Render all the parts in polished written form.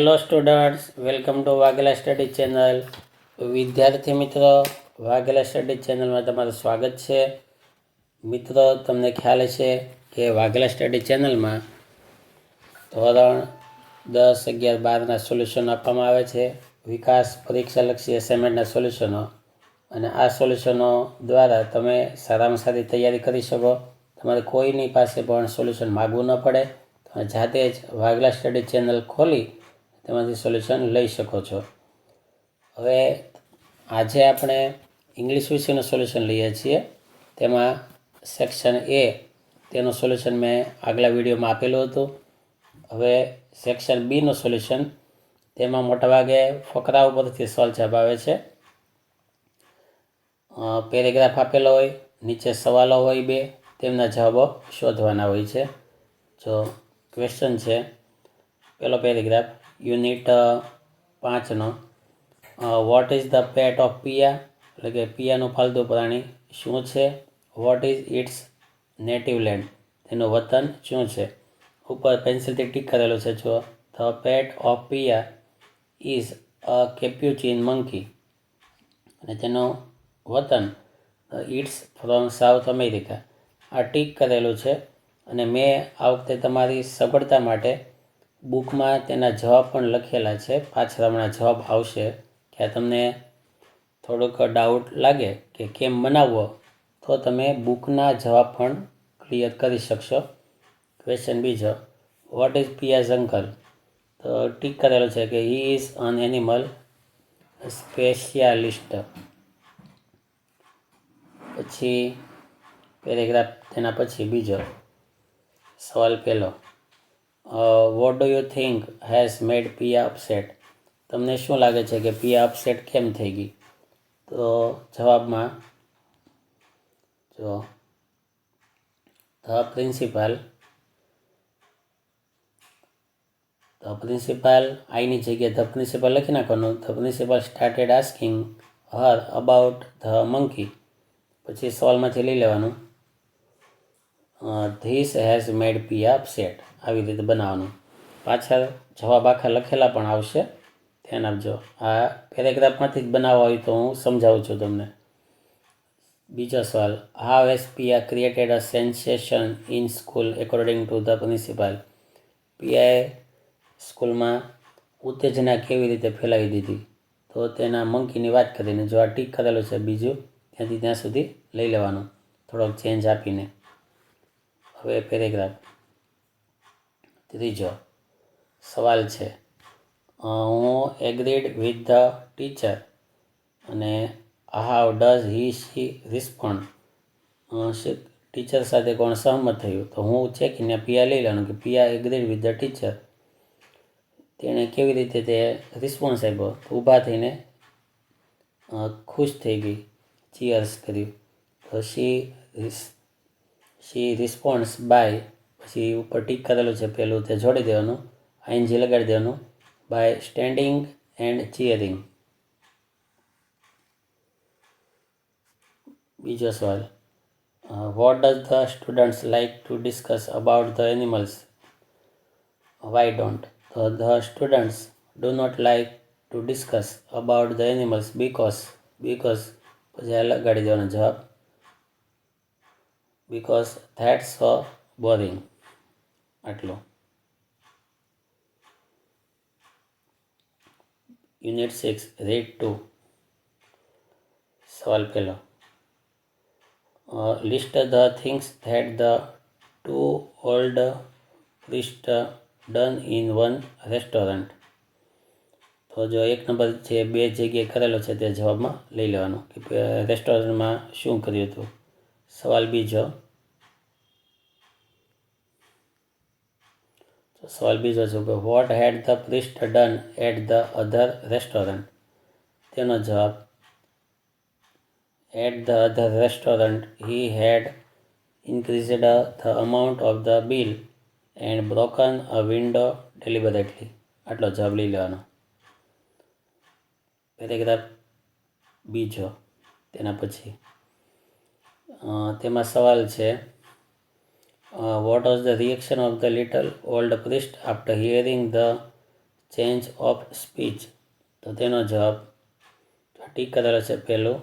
Hello students, welcome to Vaghela study channel. વિદ્યાર્થી મિત્રો, Vaghela study ચેનલમાં તમારું સ્વાગત છે. મિત્રો, તમને ખ્યાલ છે કે વાઘેલા સ્ટડી ચેનલમાં ધોરણ 10, 11, 12ના સોલ્યુશન આપવામાં આવે છે. વિકાસ પરીક્ષાલક્ષી એસાઇનમેન્ટના સોલ્યુશનો, અને આ સોલ્યુશનો દ્વારા તમે સારામાં સારી તૈયારી કરી શકો. તમારે કોઈની પાસે પણ સોલ્યુશન માગવું ન પડે. તમે જાતે જ વાઘેલા સ્ટડી ચેનલ ખોલી તેમાંથી સોલ્યુશન લઈ શકો છો. હવે આજે આપણે ઇંગ્લિશ વિષયનું સોલ્યુશન લઈએ છીએ. તેમાં સેક્શન એ તેનું સોલ્યુશન મેં આગલા વિડીયોમાં આપેલું હતું. હવે સેક્શન બીનું સોલ્યુશન, તેમાં મોટાભાગે ફકરા ઉપરથી સવાલ જવાબ આવે છે. પેરેગ્રાફ આપેલો હોય, નીચે સવાલો હોય 2, તેમના જવાબો શોધવાના હોય છે. જો ક્વેશ્ચન છે, પહેલો પેરેગ્રાફ યુનિટ 5નો, what is the pet of Pia, એટલે કે પિયાનું પાલતુ પ્રાણી શું છે. What is its native land, તેનું વતન શું છે. ઉપર પેન્સિલથી ટીક કરેલું છે. જો the pet of Pia is a capuchin monkey, અને તેનું વતન ઇટ્સ ફ્રોમ સાઉથ અમેરિકા. આ ટીક કરેલું છે, અને મેં આ વખતે તમારી સગવડતા માટે બુકમાં તેના જવાબ પણ લખેલા છે. પાછળ હમણાં જવાબ આવશે. કે તમને થોડોક ડાઉટ લાગે કે કેમ બનાવવો, તો તમે બુકના જવાબ પણ ક્લિયર કરી શકશો. ક્વેશ્ચન બીજો, વોટ ઇઝ પિયાઝ અંકલ, તો ટીક કરેલો છે કે he is an animal specialist. પછી પેરેગ્રાફ તેના પછી બીજો સવાલ પહેલો, what do you think has made Piya upset, તમને શું લાગે છે કે પિયા અપસેટ કેમ થઈ ગઈ. તો જવાબમાં જો ધ પ્રિન્સિપાલ આઈની જગ્યાએ ધ પ્રિન્સિપાલ લખી નાખવાનું. The principal started asking Har about the monkey. પછી સવાલમાંથી લઈ લેવાનું, this has made Piya upset, આવી રીતે બનાવવાનું. પાછળ જવાબ આખા લખેલા પણ આવશે, ધ્યાન આપજો. આ પેરેગ્રાફમાંથી જ બનાવવા હોય તો હું સમજાવું છું તમને. બીજો સવાલ, how has Pia created a sensation in school according to the principal, પિયાએ સ્કૂલમાં ઉત્તેજના કેવી રીતે ફેલાવી દીધી. તો તેના મંકીની વાત કરીને, જો આ ટીક કરેલું છે બીજું, ત્યાંથી ત્યાં સુધી લઈ લેવાનું, થોડોક ચેન્જ આપીને. હવે પેરેગ્રાફ ત્રીજો સવાલ છે, હું એગ્રીડ વિથ ધ ટીચર, અને how does he she respond, teacher સાથે કોણ સહમત થયું. તો હું ચેકીને પિયા લઈ લેવાનું કે પિયા એગ્રીડ વિથ ધ ટીચર, તેણે કેવી રીતે તે રિસ્પોન્સ આપ્યો. તો ઊભા થઈને ખુશ થઈ ગઈ, ચીયર્સ કર્યું. તો શી રિસ્પોન્સ બાય, પછી ઉપર ટીક કરેલું છે પહેલું, તે જોડી દેવાનું, આઈએનજી લગાડી દેવાનું, બાય સ્ટેન્ડિંગ એન્ડ ચીયરિંગ. બીજો સવાલ, what does the students like to discuss about the animals, why don't. તો the students do not like to discuss about the animals because, પછી આ લગાડી દેવાનો જવાબ, બીકોઝ ધેટ્સ સો બોરિંગ. આટલું. Unit 6 read 2, સવાલ પહેલો, list the things that the 2 old priest done in one restaurant. તો જો 1 નંબર છે 2 જગ્યાએ કરેલો છે તે જવાબમાં લઈ લેવાનું કે રેસ્ટોરન્ટમાં શું કર્યું હતું. સવાલ બીજો, સવાલ બીજો છે કે what had the priest done at the other restaurant, તેનો જવાબ, at the other restaurant he had increased the amount of the bill and broken a window deliberately. આટલો જવાબ લઈ લેવાનો. પેરેગ્રાફ બીજો તેના પછી, તેમાં સવાલ છે, vote was the reaction of the little old priest after hearing the change of speech, તો તેનો જવાબ ટીક કરેલો છે પહેલું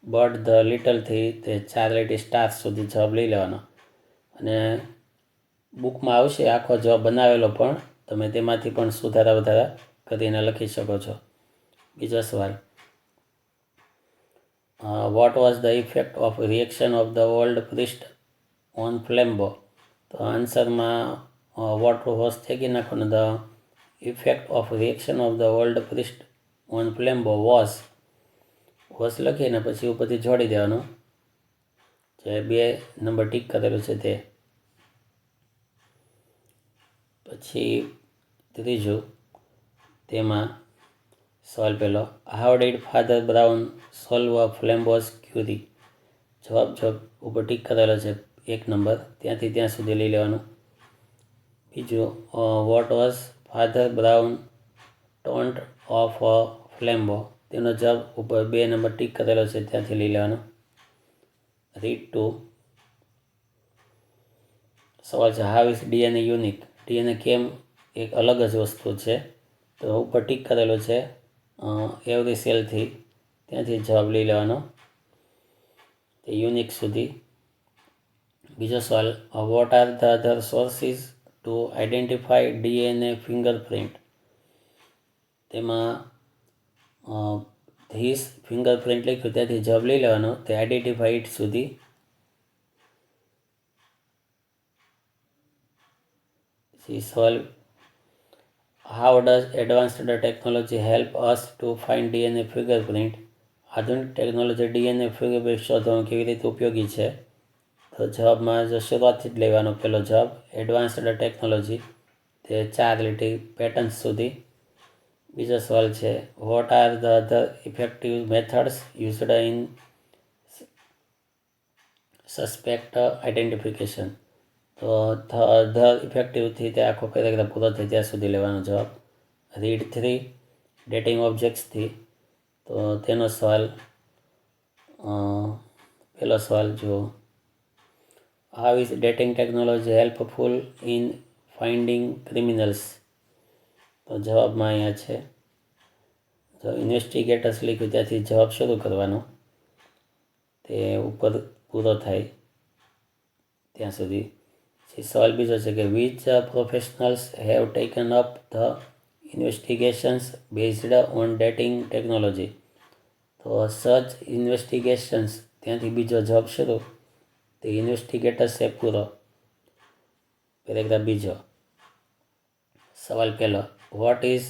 બટ ધ લિટલથી તે 4 લીટી સ્ટાર સુધી જવાબ લઈ લેવાનો. અને બુકમાં આવશે આખો જવાબ બનાવેલો, પણ તમે તેમાંથી પણ સુધારા વધારા કરીને લખી શકો છો. બીજો સવાલ, what was the effect of reaction of the old priest on Flambeau, તો આન્સરમાં વોટ વોઝ થકી નાખવાનું. The effect of reaction of the old priest on Flambeau was લખીને પછી ઉપરથી જોડી દેવાનું, જે 2 નંબર ટીક કરેલું છે તે. પછી ત્રીજું, તેમાં સવાલ પહેલો, how did Father Brown solve a Flambeau's query, જવાબ ઉપર ટીક કરેલો છે 1 નંબર, ત્યાંથી ત્યાં સુધી લઈ લેવાનું. બીજું, what was Father Brown taunt of a Flambeau, તેનો જવાબ ઉપર 2 નંબર ટીક કરેલો છે ત્યાંથી લઈ લેવાનો. રીડ 2, સવાલ છે how is DNA unique, DNA કેમ એક અલગ જ વસ્તુ છે, તો ઉપર ટીક કરેલો છે એવરી સેલથી, ત્યાંથી જવાબ લઈ લેવાનો તે યુનિક સુધી. બીજો સવાલ, what are the other sources two identify DNA fingerprint, તેમાં ધીસ ફિંગરપ્રિન્ટ લખ્યું ત્યાંથી જવાબ લઈ લેવાનો તે આઈડેન્ટિફાઈ ઇટ સુધી. સવાલ, how does advanced technology help us to find DNA fingerprint, આધુનિક ટેકનોલોજી ડીએનએ ફિંગરપ્રિન્ટ શોધવામાં કેવી રીતે ઉપયોગી છે, તો જવાબમાં જો શરૂઆતથી જ લેવાનો પહેલો જવાબ એડવાન્સ્ડ ટેકનોલોજી, તે 4 લીટી પેટર્ન્સ સુધી. બીજો સવાલ છે, what are the other effective methods used in suspect identification, તો ધ અધર ઇફેક્ટિવથી તે આખો પેરેગ્રાફ પૂરો થાય ત્યાં સુધી લેવાનો જવાબ. રીડ 3, ડેટિંગ ઓબ્જેક્ટ્સથી, તો તેનો સવાલ પહેલો સવાલ જો, how is dating technology helpful in finding criminals, તો જવાબમાં અહીંયા છે જો ઇન્વેસ્ટિગેટર્સ લખ્યું ત્યાંથી જવાબ શરૂ કરવાનો, તે ઉપર પૂરો થાય ત્યાં સુધી. સવાલ બીજો છે કે which professionals have taken up the investigations based on dating technology, તો સર્ચ ઇન્વેસ્ટિગેશન્સ ત્યાંથી બીજો જવાબ શરૂ, તે ઇન્વેસ્ટિગેટર્સ એ પૂરો પેરેગ્રાફ બીજો. સવાલ પહેલો, વોટ ઇઝ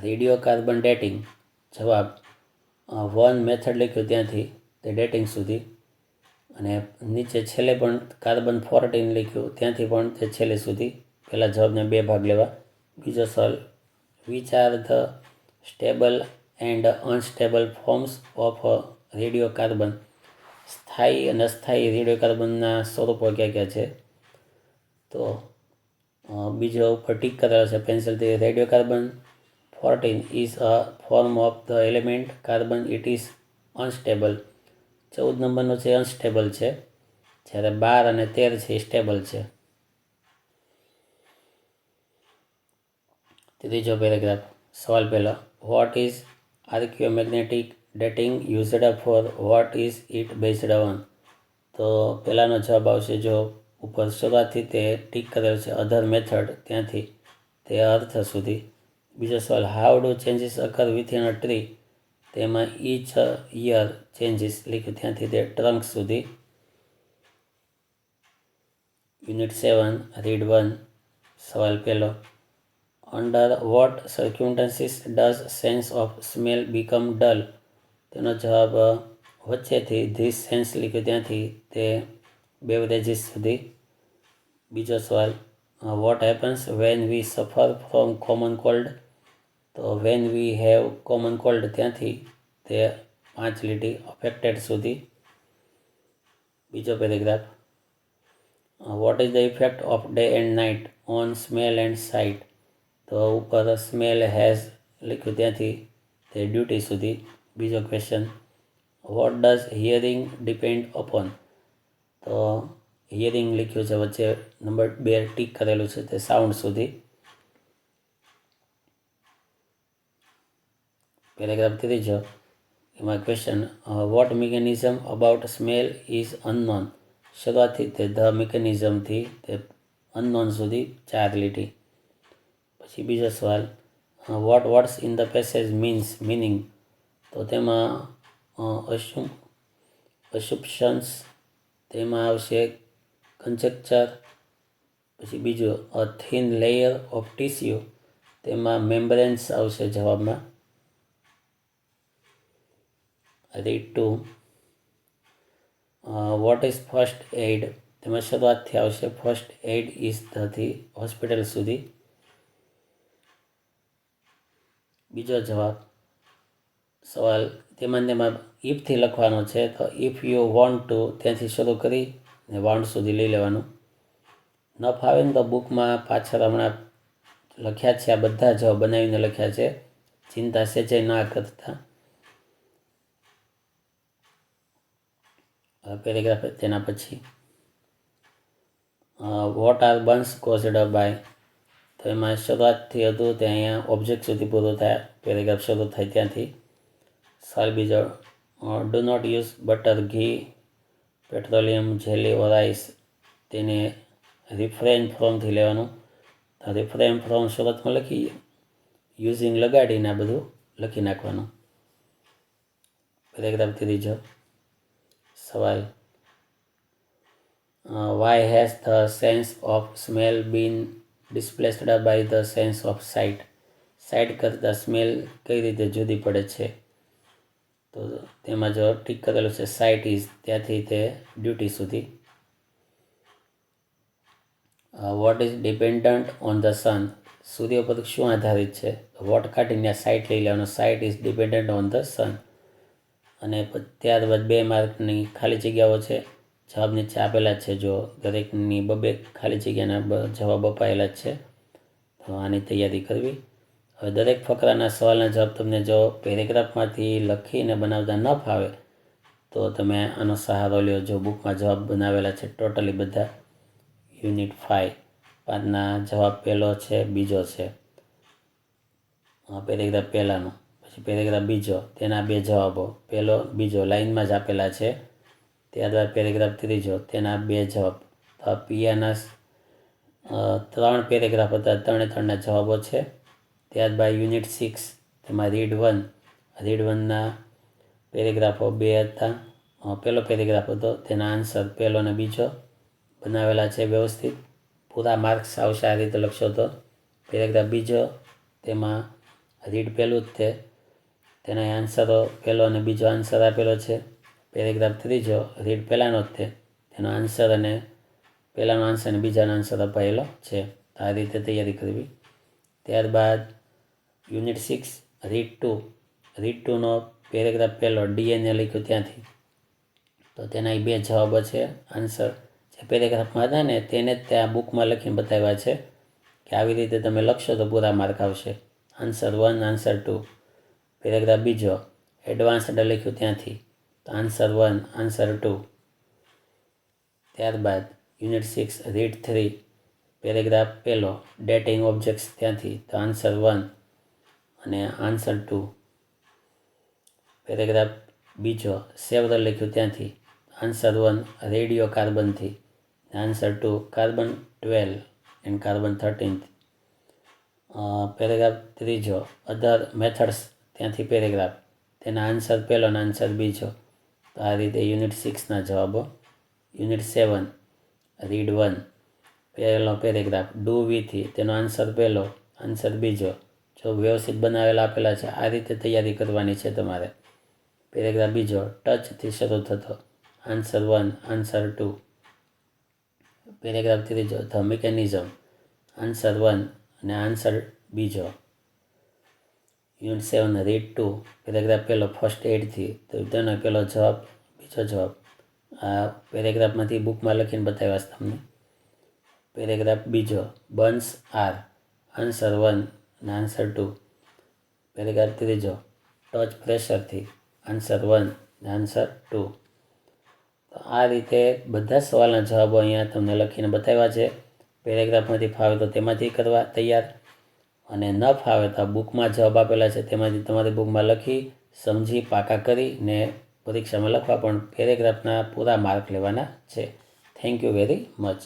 રેડિયોકાર્બન ડેટિંગ, જવાબ 1 મેથડ લખ્યું ત્યાંથી તે ડેટિંગ સુધી, અને નીચે છેલ્લે પણ કાર્બન 14 લખ્યું ત્યાંથી પણ તે છેલ્લે સુધી. પહેલા જવાબને 2 ભાગ લેવા. બીજો સવાલ, which are the stable and unstable forms of radiocarbon, સ્થાયી અને અસ્થાયી રેડિયોકાર્બનના સ્વરૂપો ક્યાં ક્યાં છે, તો બીજો ઉપર ટીક કરેલો છે પેન્સિલથી, radiocarbon 14 is a form of the element carbon, it is unstable, 14 નંબરનો છે અનસ્ટેબલ છે, જ્યારે 12 અને 13 છે એ સ્ટેબલ છે. ત્રીજો પેરેગ્રાફ, સવાલ પહેલો, what is archaeomagnetic dating used for, what is it based on, તો પહેલાંનો જવાબ આવશે જો ઉપર શરૂઆતથી તે ટીક કરેલ છે અધર મેથડ ત્યાંથી તે અર્થ સુધી. બીજો સવાલ, how do changes અકર within a tree, તેમાં ઈચ યર ચેન્જીસ લખ્યું ત્યાંથી તે ટ્રંક સુધી. યુનિટ 7, રીડ 1, સવાલ પહેલો, under what circumstances does sense of smell become dull, તેનો જવાબ વચ્ચેથી ધીસ સેન્સ લખ્યું ત્યાંથી તે બેવરેજીસ સુધી. બીજો સવાલ, what happens when we suffer from common cold, તો when we have common cold ત્યાંથી તે 5 લીટી અફેક્ટેડ સુધી. બીજો paragraph, what is the effect of day and night on smell and sight, તો ઉપર સ્મેલ હેઝ લખ્યું ત્યાંથી તે ડ્યુટી સુધી. બીજો question, what does hearing depend upon, તો હિયરિંગ લખ્યું છે વચ્ચે નંબર 2 ટીક કરેલું છે તે સાઉન્ડ સુધી. પેરેગ્રાફ ત્રીજો, એમાં question what mechanism about smell is unknown. શરૂઆતથી તે ધ મિકેનિઝમથી તે અનનોન સુધી 4 લીટી. પછી બીજો સવાલ, what words in the passage means meaning. તો તેમાં અસુપ્શન્સ, તેમાં આવશે કન્જેક્ચર. પછી બીજું, a thin layer of tissue, તેમાં મેમ્બ્રેન્સ આવશે જવાબમાં. Read two, what is first aid, તેમાં શરૂઆતથી આવશે ફર્સ્ટ એડ ઇઝ ધથી હોસ્પિટલ સુધી. બીજો જવાબ સવાલ તેમાં ઇફથી લખવાનો છે, તો ઇફ યુ વોન્ટ ટુ ત્યાંથી શરૂ કરી ને વોન્ટ સુધી લઈ લેવાનું. ન ફાવે ને તો બુકમાં પાછળ હમણાં લખ્યા છે, આ બધા જવાબ બનાવીને લખ્યા છે, ચિંતા સેજે ના કરતા. પેરેગ્રાફ તેના પછી, what are burns caused by, તો એમાં શરૂઆતથી હતું તે અહીંયા ઓબ્જેક્ટ સુધી પૂરું થાય, પેરેગ્રાફ શરૂ થાય ત્યાંથી. સવાલ બીજો, ડુ નોટ યુઝ બટર, ઘી, પેટ્રોલિયમ, જેલી ઓર રાઈસ, તેને રિફ્રેન ફ્રોમથી લેવાનું. તો રિફ્રેન ફ્રોમ શરૂઆતમાં લખી યુઝિંગ લગાડીને આ બધું લખી નાખવાનું. પેરેગ્રાફ ત્રીજો સવાલ, why has the sense of smell been displaced by the sense of sight. Sight કરતાં સ્મેલ કઈ રીતે જુદી પડે છે. તો તેમાં જો ટીક કરેલું છે સાઇટ ઇઝ, ત્યાંથી તે ડ્યુટી સુધી. What is dependent on the sun, સૂર્ય પર શું આધારિત છે. વોટ કાઢીને સાઇટ લઈ લેવાનો, sight is dependent on the sun. અને ત્યારબાદ 2 માર્કની ખાલી જગ્યાઓ છે, જવાબ નીચે આપેલા જ છે, જો દરેકની 2 ખાલી જગ્યાના જવાબ અપાયેલા જ છે, તો આની તૈયારી કરવી. હવે દરેક ફકરાના સવાલના જવાબ તમને જો પેરેગ્રાફમાંથી લખીને બનાવતા ન ફાવે તો તમે આનો સહારો લ્યો. જો બુકમાં જવાબ બનાવેલા છે ટોટલી બધા, યુનિટ 5ના જવાબ પહેલો છે, બીજો છે, પેરેગ્રાફ પહેલાનો. પછી પેરેગ્રાફ બીજો, તેના 2 જવાબો, પહેલો બીજો લાઇનમાં જ આપેલા છે. ત્યારબાદ પેરેગ્રાફ ત્રીજો, તેના 2 જવાબ. તો આ પિયાના 3 પેરેગ્રાફ હતા, 3ના જવાબો છે. ત્યારબાદ યુનિટ 6, તેમાં રીડ 1ના પેરેગ્રાફો 2 હતા. પહેલો પેરેગ્રાફ હતો, તેના આન્સર પહેલો અને બીજો બનાવેલા છે વ્યવસ્થિત. પૂરા માર્ક્સ આવશે આ રીતે લખશો તો. પેરેગ્રાફ બીજો, તેમાં રીડ પહેલું જ તે, તેના આન્સરો પહેલો અને બીજો આન્સર આપેલો છે. પેરેગ્રાફ ત્રીજો, રીડ પહેલાંનો જ તે, તેનો આન્સર અને પહેલાંનો આન્સર અને બીજાનો આન્સર અપાયેલો છે. આ રીતે તૈયારી કરવી. ત્યારબાદ યુનિટ 6, રીડ 2નો પેરેગ્રાફ પહેલો, ડીએનએ લખ્યું ત્યાંથી, તો તેના 2 જવાબો છે. આન્સર જે પેરેગ્રાફમાં હતા ને તેને જ ત્યાં બુકમાં લખીને બતાવ્યા છે કે આવી રીતે તમે લખશો તો પૂરા માર્ક આવશે. Answer 1, answer 2. પેરેગ્રાફ બીજો, એડવાન્સ્ડ લખ્યું ત્યાંથી, તો આન્સર 1, આન્સર 2. ત્યારબાદ યુનિટ 6, રીડ 3, પેરેગ્રાફ પહેલો, ડેટિંગ ઓબ્જેક્ટ્સ ત્યાંથી, તો આન્સર 1 અને આન્સર 2. પેરેગ્રાફ બીજો, સેવરલ લખ્યું ત્યાંથી, આન્સર 1 રેડિયો કાર્બનથી, answer 2 carbon 12 and carbon 13. Paragraph ત્રીજો, અધર મેથડ્સ ત્યાંથી પેરેગ્રાફ, તેના આન્સર પહેલો અને આન્સર બીજો. તો આ રીતે યુનિટ 6ના જવાબો. યુનિટ 7, રીડ 1, પહેલો પેરેગ્રાફ, ડુ વીથી, તેનો આન્સર પહેલો, આન્સર બીજો. જો વ્યવસ્થિત બનાવેલા આપેલા છે, આ રીતે તૈયારી કરવાની છે તમારે. પેરેગ્રાફ બીજો, ટચથી શરૂ થતો, આન્સર 1, આન્સર 2. પેરેગ્રાફ ત્રીજો, ધ મિકેનિઝમ, આન્સર 1 અને આન્સર બીજો. યુનિટ 7, રીડ 2, પેરેગ્રાફ પહેલો, ફર્સ્ટ એડથી, તો તેનો પહેલો જવાબ, બીજો જવાબ. આ પેરેગ્રાફમાંથી બુકમાં લખીને બતાવ્યા છે તમને. પેરેગ્રાફ બીજો, બર્ન્સ આર, આન્સર 1 અને આન્સર 2. પેરેગ્રાફ ત્રીજો, ટચ પ્રેશરથી, આન્સર 1 અને આન્સર 2. તો આ રીતે બધા સવાલના જવાબો અહીંયા તમને લખીને બતાવ્યા છે. પેરેગ્રાફમાંથી ફાવે તો તેમાંથી કરવા તૈયાર. અને ન ફાવે તો બુકમાં જવાબ આપેલા છે તેમાંથી તમારી બુકમાં લખી સમજી પાકા કરીને પરીક્ષામાં લખવા, પણ પેરેગ્રાફના પૂરા માર્ક લેવાના છે. Thank you very much.